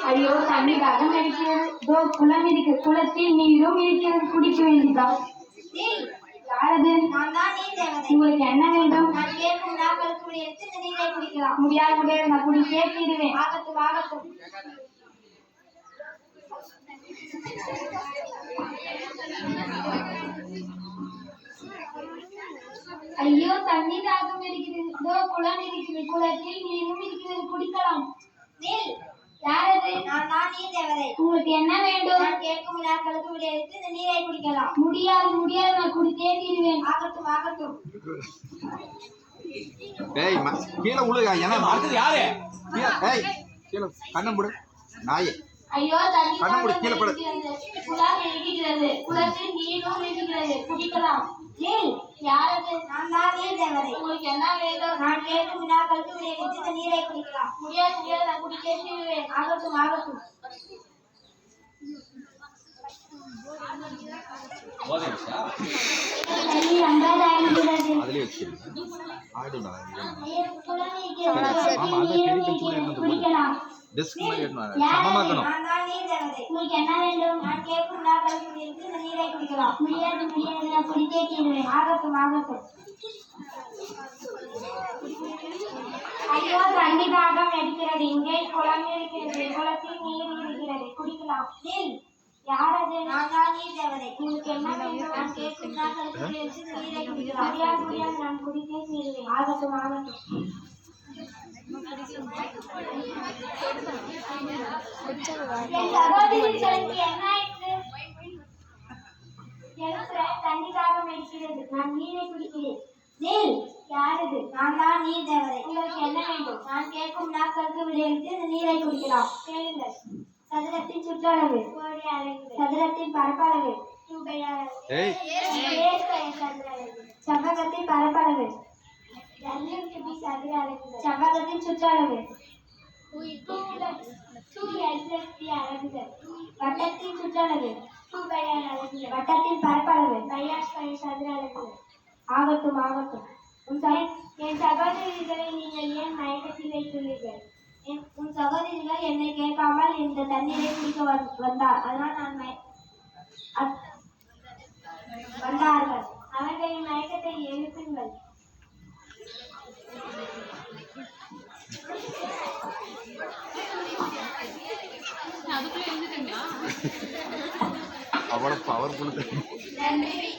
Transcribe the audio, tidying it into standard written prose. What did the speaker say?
ஐயோ தண்ணி தாகம் அடிக்கிறது. இதோ குளம் இருக்கு, குளத்தில் நீரும் இருக்கிறது, குடிக்க வேண்டியதான். யாரது? உங்களுக்கு என்ன வேண்டும்? முடியாது முடியாது, நான் குடி கேட்கிறேன். ஐயோ தண்ணி தாகம் இருக்கிறது. இதோ குளம் இருக்கிறது, குளத்தில் நீரும் இருக்கிறது, குடிக்கலாம். யாரது? உங்களுக்கு என்ன வேண்டும்? கேட்கும் வினாக்களுக்கு விடையளித்து இந்த நீரை குடிக்கலாம். முடியாது முடியாது, நான் குடித்தே தீருவேன். ஆகட்டும் ஆகட்டும். ஏய் கீழே உழுக. ஏன்னா அடுத்தது யாரு? ஏய் கீழே கண்ணை மூடு நாயே. ஐயோ தண்ணி கண்ணை மூடு, கீழே படு. குளம் இருக்கிறது, குளத்தில் நீரும் இருக்கிறது, குடிக்கலாம். யாரது? நான் தான் நீர் தேவதை. உங்களுக்கு என்ன வேண்டும்? நான் கேட்கும் வினாக்களுக்கு விடையளித்து இந்த நீரை குடிக்கலாம். முடியாது முடியாது, நான் குடித்தே தீருவேன். ஆகட்டும் ஆகட்டும். தண்ணி நன்றாக ஆகிறது. அதுலயே வச்சிருக்கேன். ஆடுடா. குடிக்கலாம். டெஸ்க் மாதிரி சமமாக்கணும். நான் தான் நீர் தேவதை. உங்களுக்கு என்ன வேண்டும்? நான் கேட்கும் வினாக்களுக்கு விடையளித்து இந்த நீரை குடிக்கலாம். முடியாது முடியாது, நான் குடித்தே தீருவேன். ஆகட்டும் ஆகட்டும். ஐயோ தண்ணி தாகம் எடுக்கிறது. இங்கே குளம் இருக்கிறது, குளத்தில் நீர் இருக்கிறது, குடிக்கலாம். யாரது? நான் தான் நீர் தேவதை. உங்களுக்கு என்ன வேண்டும்? நான் கேட்கும் வினாக்களுக்கு விடையளித்து இந்த நீரை குடிக்கலாம். முடியாது முடியாது, நான் குடித்தே தீருவேன். ஆகட்டும் ஆகட்டும். என் சகோதரிகளுக்கு என்ன ஆயிற்று? எனக்கு தண்ணி தாகம் எடுக்கிறது, நான் நீரை குடிக்கிறேன். யாரது? நான் தான் நீர் தேவதை. உங்களுக்கு என்ன வேண்டும்? நான் கேட்கும் வினாக்களுக்கு விடையளித்து இந்த நீரை குடிக்கலாம். கேளுங்கள். சதுரத்தின் சுற்றளவு, கோடி அளவு, சதுரத்தின் பரப்பளவு, ரூபாய் அளவு, ஏய் சதுர அளவு, செவ்வகத்தின் பரப்பளவு, 200 சதுர அளவு, செவ்வகத்தின் சுற்றளவு, 2LP அளவுகள், வட்டத்தின் சுற்றளவு, ரூபாய் அளவுகள், வட்டத்தின் பரப்பளவு. சதுர அளவுகள். ஆகட்டும் ஆகட்டும். என் சகோதரிகளை நீங்கள் ஏன் மயக்கத்தில் வைத்துள்ளீர்கள்? உன் சகோதரிகள் என்னை கேட்காமல் இந்த தண்ணீரை குடிக்க வந்தார். அதனால் நான் வந்தார்கள். அவர்களின் மயக்கத்தை எழுப்புங்கள். அவ்வளவு பவர்ஃபுல். நன்றி.